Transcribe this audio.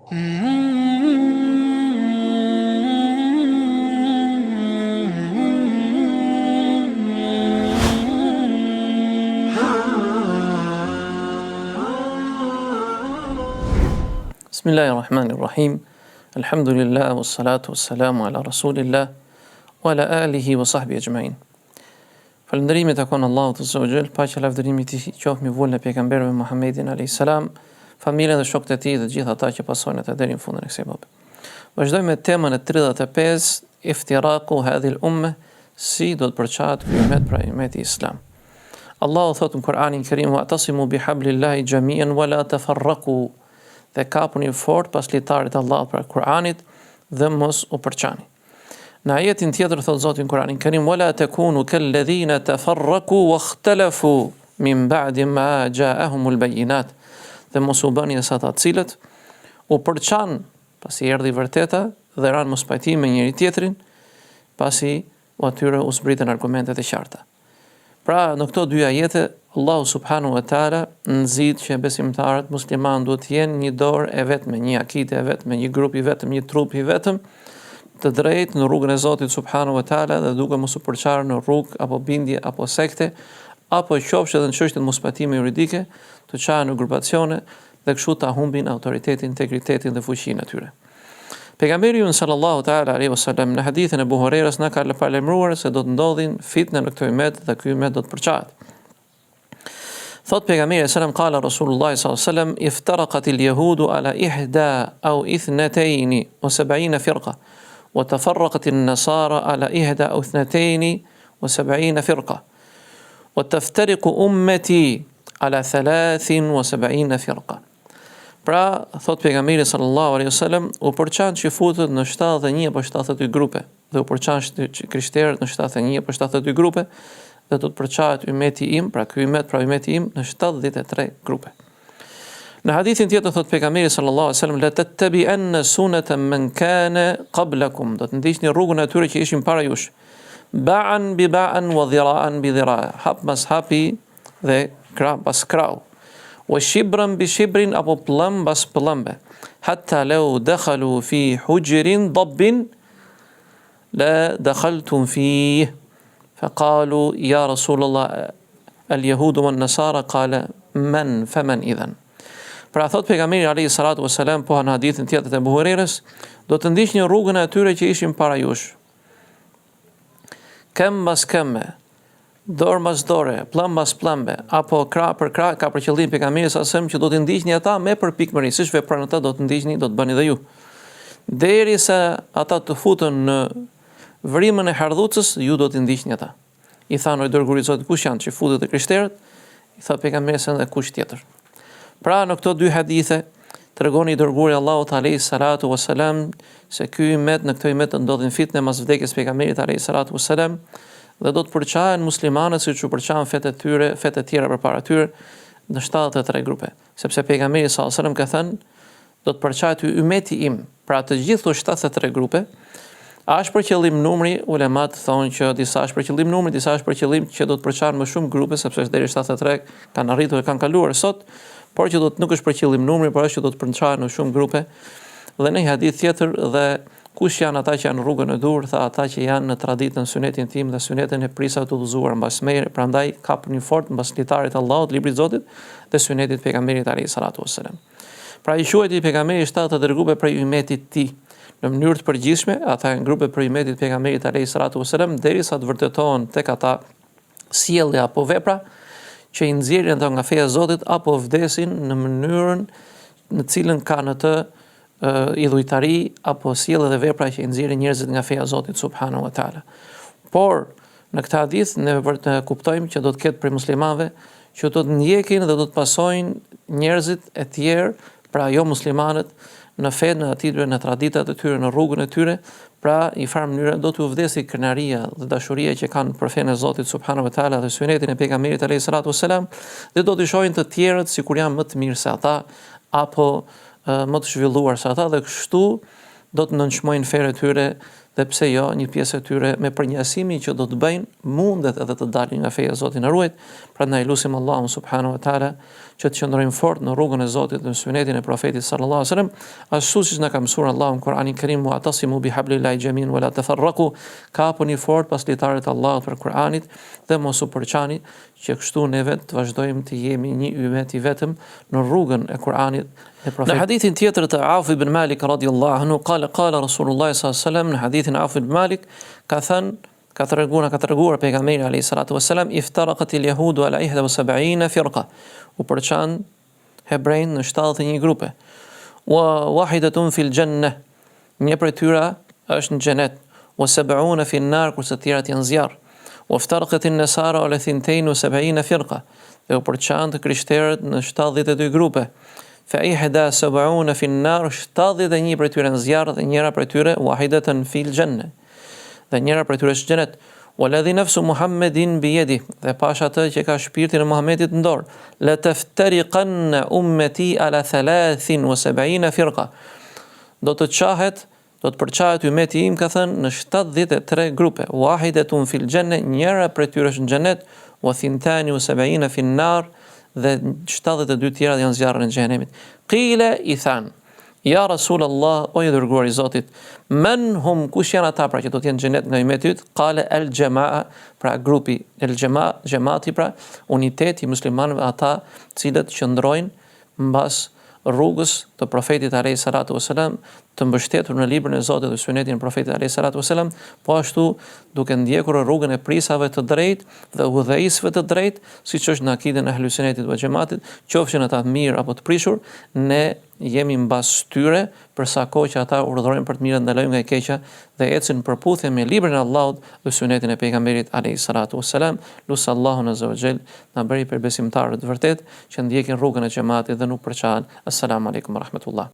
Bismillahirrahmanirrahim. Alhamdulillah, wassalatu wassalamu ala rasulillah wa ala alihi wa sahbihi ajma'in. Falëndërimi takon Allahut Azza wa Jall, paqja lavdërimi i tij qoftë mbi vullën e pejgamberit Muhammedin alayhis salam, familjen dhe shokët e tij dhe gjithë ata që pasojnë ata deri në fundin e kësaj bote. Vazhdojmë me temën e 35, iftiraqu hadhihi al-ummah, si do të përçahet ky ummet pra ummeti islam. Allahu thotë në Kur'anin Kerim: "Wa'tasimu bihablillahi jami'an wa la tafarraqu", dhe kapuni fort pas litarit Allahut pra Kur'anit dhe mos u përçani. Në ajetin tjetër thot Zoti në Kur'anin Kerim: "Wala takunu kalladhina tafarraqu wakhtalafu min ba'di ma ja'ahumul bayyinat", dhe mos u bëni sa ata të cilët u përçan pasi erdhi vërteta dhe ranë mos pajtim me njëri tjetrin, pasi atyre u zbritën argumentet e qarta. Pra, në këto dy ajete Allahu subhanahu wa taala nxit që besimtarët muslimanë duhet të jenë një dorë e vetme, një akide e vetme, një grup i vetëm, një trup i vetëm, të drejtë në rrugën e Zotit subhanahu wa taala dhe duke mos u përçarë në rrugë apo bindje apo sekte, apo qofshë edhe në çështje të mospajtime juridike, të çahen në grupacione dhe kështu ta humbin autoritetin, integritetin dhe fuqinë e tyre. Pejgamberi sallallahu ta'ala alaihi wasallam në hadithin e Buhariut na ka paralajmëruar se do të ndodhin fitnë në këtë ummet dhe ky ummet do të përçahet. Thot pejgamberi sallallahu qala Rasulullah sallallahu alaihi wasallam: "Iftaraqat al-yahudu ala 1 aw 72 firqa, wa tafarraqat an-nasara ala 1 aw 72 firqa, wa taftariqu ummati ala 73 firqa." Pra, thot pejgamberi sallallahu alaihi wasallam, u përçan që futet në 71 apo 72 grupe, dhe u përçan krishterët në 71 apo 72 grupe, dhe do të përçahet ummeti im, pra ky ummet, pra ummeti im në 73 grupe. Në hadithin tjetër thot pejgamberi sallallahu alaihi wasallam: "La tattabi'anna sunata man kana qablakum", do të ndiqni rrugën e atyre që ishin para jush, ba'an bi ba'an wa dhira'an bi dhira', hap mas hapi dhe krah pas krau, wa shibran bi shibrin, apo pllëm pas pllëmbe, hatta law dakhalu fi hujrin dabbin la dakhaltum fihi, faqalu ya Rasulullah al-yahudu wan-nasara, qala man faman idhan. Pra thot pejgamberi alayhi salatu wassalam po në hadithin tjetër të Buhariut, do të ndiqni rrugën e atyre që ishin para jush, këm pas këmbë, dorë mas dore, pllëm pas pllëmbe, apo krah për krah, ka për qëllim pejgamberi sa sem që do të ndiqni ata me përpikmëri, siç vepron ata do të ndiqni, do të bëni dhe ju. Derisa ata të futen në vrimën e hardhucës, ju do të ndiqni ata. I thanë o dërguari i Zotit, kush janë që futet te krishterët? I tha pejgamberi se kush tjetër. Pra në këto dy hadithe tregon i dërguari Allahut alayhi salatu wassalam se ky ummet, në këtë ummet ndodhin fitnë mas vdekjes pejgamberit alayhi salatu wassalam, dhe do të përçahen muslimanët siç u përçahen fetë të tyre, fetë të tjera përpara tyre në 73 grupe, sepse pejgamberi sallallahu alajhi wasallam ka thënë do të përçahet ummeti im, pra të gjithë 73 grupe. A është për qëllim numri? Ulemat thonë që disa është për qëllim numri, disa është për qëllim që do të përçahen më shumë grupe, sepse deri 73 kanë arritur e kanë kaluar sot, por që nuk është për qëllim numri, por është që do të përçahen në shumë grupe. Dhe në një hadith tjetër, dhe kush janë ata që janë rrugën e dur, tha ata që janë në traditën, sunetin tim dhe sunetin e prisave të udhëzuar mbas meje, prandaj kapni fort mbas litarit Allahut, librit të Zotit dhe sunetit pejgamberit alayhi salatu wassalam. Pra i quajti pejgamberi 70 grupe prej ummetit të tij. Në mënyrë të përgjithshme, ata janë grupe prej ummetit pejgamberit alayhi salatu wassalam, derisa të vërtetohen tek ata sjellja apo vepra që i nxjerrin ata nga feja e Zotit, apo vdesin në mënyrën në cilën kanë të idhujtari apo sjellje dhe vepra që i nxjerrin njerëzit nga feja e Zotit subhanahu wa taala. Por në këtë hadith ne vërtet kuptojmë që do të ketë për muslimanëve që do të ndjekin dhe do të pasojnë njerëzit e tjerë, pra jo muslimanët, në fenë e atyre, në traditat e tyre, në rrugën e tyre, pra i farë mënyrë do t'u vdesi kënaria dhe dashuria që kanë për fenë e Zotit subhanahu wa taala dhe sunetin e pejgamberit alayhi salatu wassalam, dhe do t'i shohin të tjerët sikur janë më të mirë se ata apo më të zhvilluar se ata, dhe kështu do të nënçmojnë ferë e tyre dhe pse jo një pjesë e tyre me përnjësimin që do të bëjnë mundet edhe të dalin nga feja e Zotit na ruajt. Prandaj lutim Allahun subhanahu wa taala që të qëndrojmë fort në rrugën e Zotit dhe në sunetin e profetit sallallahu alaihi wasallam, ashtu siç na ka mësuar Allahu në Kur'anin Kerim: "Wa'tasimu bihablillahi jami'an wa la tafarraqu", kapuni fort pas litarit të Allahut për Kur'anit dhe mos u përçani, që kështu neve të vazhdojmë të jemi një ummet i vetëm në rrugën e Kur'anit e profetit. Në hadithin tjetër të Auf ibn Malik radhiyallahu anhu qala Rasulullah sallallahu alaihi wasallam, në hadithin Auf ibn Malik ka thënë, ka treguar pejgamberi alayhi salatu wasalam: "Iftaraqat al-yahudu ala 71 firqa", u përçan hebrejt në 71 grupe. "Wa wahidatun fil jannah", një prej tyre është në xhenet. "Wa 70 fi an-nar", kurse të tjerat janë zjarr. "Wa iftaraqat an-nasara ala 72 firqa", dhe u përçan të krishterët në 72 grupe. "Fa 71 fi an-nar", 71 prej tyre në zjarr dhe njëra prej tyre wahidatan fil jannah, dhe njëra prej tyre është xhenet. "Walladhi nafsu Muhammedin biyadihi", dhe pash atë që ka shpirtin e Muhamedit në dorë, "la taftariqanna ummati ala 73 firqa", do të përçahet ummeti im, ka thënë, në 73 grupe. "Wahidatun fil janna", njëra prej tyre është në xhenet. "Wa 72 fi an-nar", dhe 72 tjera janë zjarrin e xhenemit. Qila, i than: "Ja Rasulullah, o i dërguar i Zotit, men hum, kush janë ata pra që do të jenë në xhenet nga ummeti yt?" Qala al-jamaa, pra grupi, xhamati, pra uniteti i muslimanëve, ata cilët qëndrojnë mbas rrugës të profetit alayhi salatu wasalam, të mbështetur në librin e Zotit dhe sunetin e profetit alayhi salatu wasalam, po ashtu duke ndjekur rrugën e prisave të drejtë dhe udhëheqësve të drejtë, siç është në akiden e ahlus sunnetit wal xhamatit, qofshin ata të mirë apo të prishur, ne jemi mbas tyre për sa kohë që ata urdhërojnë për të mirë, ndalojnë nga e keqja dhe ecin përputhje me librin e Allahut dhe sunetin e pejgamberit alayhi salatu wassalam. Lusë Allahun azza wa jall na bëri për besimtarët të vërtet që ndjekin rrugën e xhamatit dhe nuk përçahen. Assalamu alaikum wa rahmatullah.